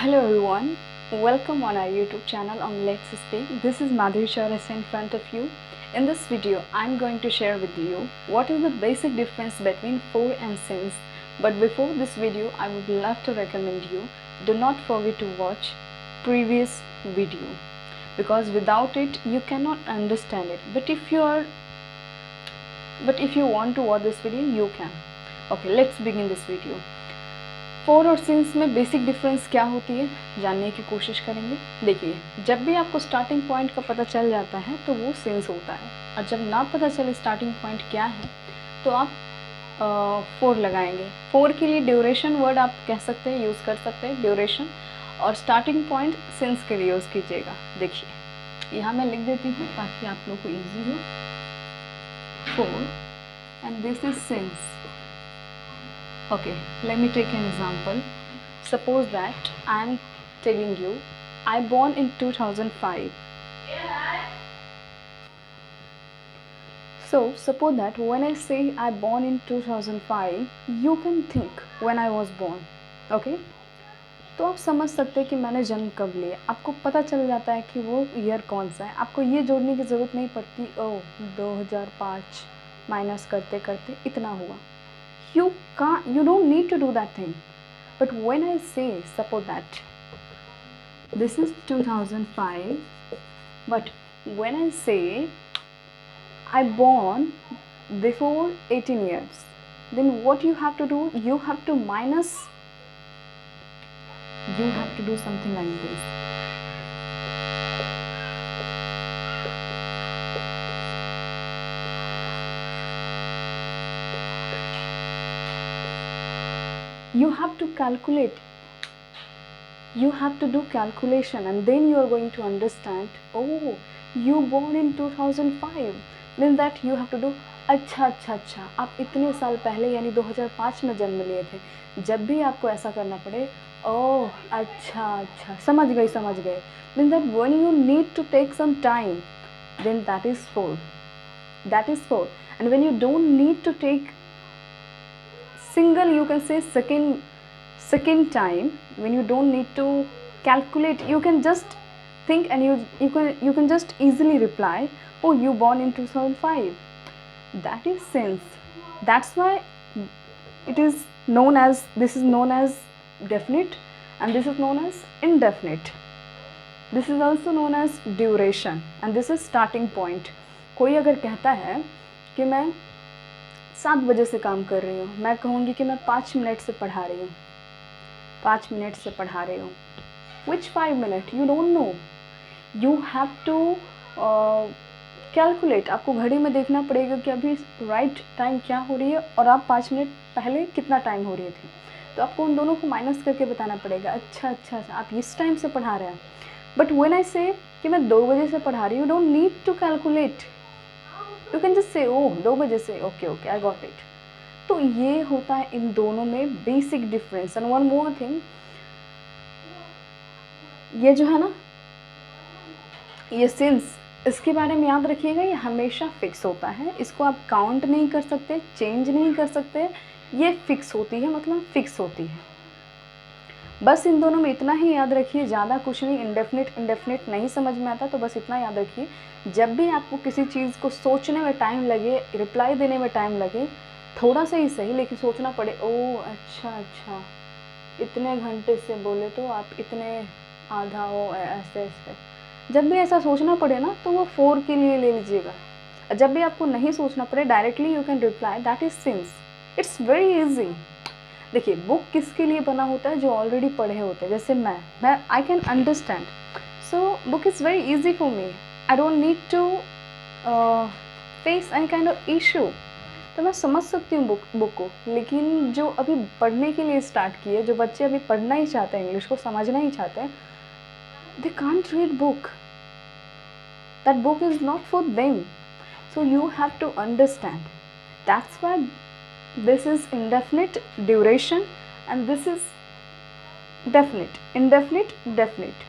Hello everyone, welcome on our YouTube channel on Let's Speak. This is Madhuri Chauras in front of you. In this video, I'm going to share with you what is the basic difference between for and since. But before this video, I would love to recommend you, do not forget to watch previous video because without it you cannot understand it. But if you want to watch this video, you can. Okay, let's begin this video. Four और since में basic difference क्या होती है जानने की कोशिश करेंगे। देखिए, जब भी आपको स्टार्टिंग पॉइंट का पता चल जाता है तो वो सिंस होता है, और जब ना पता चले स्टार्टिंग पॉइंट क्या है तो आप फोर लगाएंगे। फोर के लिए ड्यूरेशन वर्ड आप कह सकते हैं, यूज़ कर सकते हैं ड्यूरेशन, और स्टार्टिंग पॉइंट सिंस के लिए यूज़ कीजिएगा। देखिए, यहाँ मैं लिख देती हूँ ताकि आप लोग को ईजी हो। Four and this is since. Okay, let me take an example. Suppose that I am telling you I born in 2005. So suppose that when I say I born in 2005, you can think when I was born. Okay? तो आप समझ सकते हैं कि मैंने जन्म कब लिया। आपको पता चल जाता है कि वो ईयर कौन सा है। आपको ये जोड़ने की ज़रूरत नहीं पड़ती, ओह 2005 माइनस करते करते इतना हुआ। You don't need to do that thing. But when I say, suppose that this is 2005, but when I say I born before 18 years, then what you have to do, you have to do something like this. You have to calculate, you have to do calculation, and then you are going to understand, oh, you born in 2005, then that you have to do अच्छा आप इतने साल पहले यानी 2005 में जन्म लिए थे। जब भी आपको ऐसा करना पड़े, ओह अच्छा समझ गए, then that when you need to take some time, then that is four. And when you don't need to take single, you can say second time, when you don't need to calculate, you can just think and you can just easily reply, oh, you born in 2005. That is since. That's why this is known as definite, and this is known as indefinite. This is also known as duration, and this is starting point. कोई अगर कहता है कि मैं 7 बजे से काम कर रही हूँ, मैं कहूँगी कि मैं 5 मिनट से पढ़ा रही हूँ। Which 5 minutes? You don't know. You have to calculate. आपको घड़ी में देखना पड़ेगा कि अभी राइट टाइम क्या हो रही है और आप 5 मिनट पहले कितना टाइम हो रही थी। तो आपको उन दोनों को माइनस करके बताना पड़ेगा। अच्छा आप इस टाइम से पढ़ा रहे हैं। बट व्हेन आई से कि मैं 2 बजे से पढ़ा रही हूँ, you don't need to calculate, you can just say oh 2 बजे से, ओके आई गॉट इट। तो ये होता है इन दोनों में basic difference. And one more thing, ये जो है ना, ये सिंस, इसके बारे में याद रखिएगा, ये हमेशा फिक्स होता है। इसको आप काउंट नहीं कर सकते, चेंज नहीं कर सकते, ये फिक्स होती है, मतलब फिक्स होती है। बस इन दोनों में इतना ही याद रखिए, ज़्यादा कुछ नहीं। इंडेफिनिट नहीं समझ में आता तो बस इतना याद रखिए, जब भी आपको किसी चीज़ को सोचने में टाइम लगे, रिप्लाई देने में टाइम लगे, थोड़ा सा ही सही लेकिन सोचना पड़े, ओह अच्छा इतने घंटे से बोले तो आप इतने आधा हो, ऐसे जब भी ऐसा सोचना पड़े ना, तो वो फोर के लिए ले लीजिएगा। जब भी आपको नहीं सोचना पड़े, directly you can reply, that is since. It's very easy. देखिए, बुक किसके लिए बना होता है? जो ऑलरेडी पढ़े होते हैं। जैसे मैं I can understand, so book is very easy for me, I don't need to face any kind of issue. तो मैं समझ सकती हूँ बुक को। लेकिन जो अभी पढ़ने के लिए स्टार्ट किए, जो बच्चे अभी पढ़ना ही चाहते हैं, इंग्लिश को समझना ही चाहते हैं, they can't read book, that book is not for them. So you have to understand, that's why this is indefinite duration and this is definite, definite.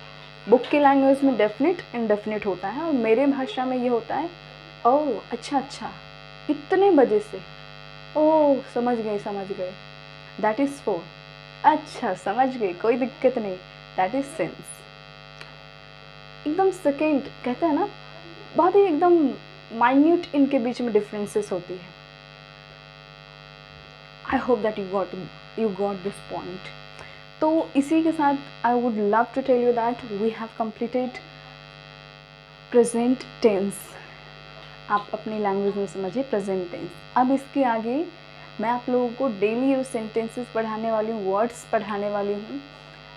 Book की लैंग्वेज में डेफिनेट इंडेफिनिट होता है, और मेरे भाषा में ये होता है, ओह अच्छा इतने बजे से, ओह समझ गए, दैट इज़ फोर। अच्छा समझ गई, कोई दिक्कत नहीं, दैट इज सेंस। एकदम सेकेंड कहते हैं ना, बहुत ही एकदम माइन्यूट इनके बीच में डिफरेंसेस होती है। I hope that you got this point. तो इसी के साथ I would love to tell you that we have completed present tense. आप अपनी लैंग्वेज में समझिए प्रेजेंट टेंस। अब इसके आगे मैं आप लोगों को डेली यूज सेंटेंसेस पढ़ाने वाली हूँ, वर्ड्स पढ़ाने वाली हूँ।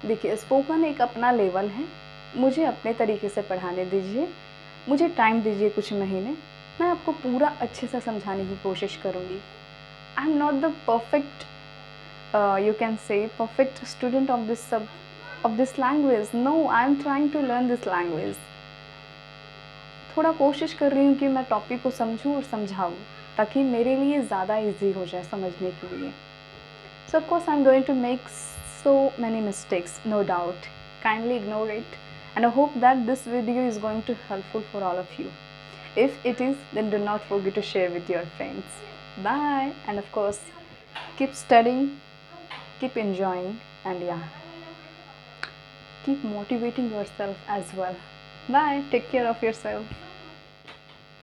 देखिए, स्पोकन एक अपना लेवल है, मुझे अपने तरीके से पढ़ाने दीजिए, मुझे टाइम दीजिए कुछ महीने, मैं आपको पूरा अच्छे से समझाने की कोशिश करूँगी। I am not the perfect you can say perfect student of this language. No, I am trying to learn this language. थोड़ा कोशिश कर रही हूँ कि मैं टॉपिक को समझूँ और समझाऊँ, ताकि मेरे लिए ज़्यादा इजी हो जाए समझने के लिए। So of course I am going to make so many mistakes, no doubt. Kindly ignore it, and I hope that this video is going to helpful for all of you. If it is, then do not forget to share with your friends. Bye, and of course keep studying, keep enjoying, and yeah, keep motivating yourself as well. Bye, take care of yourself.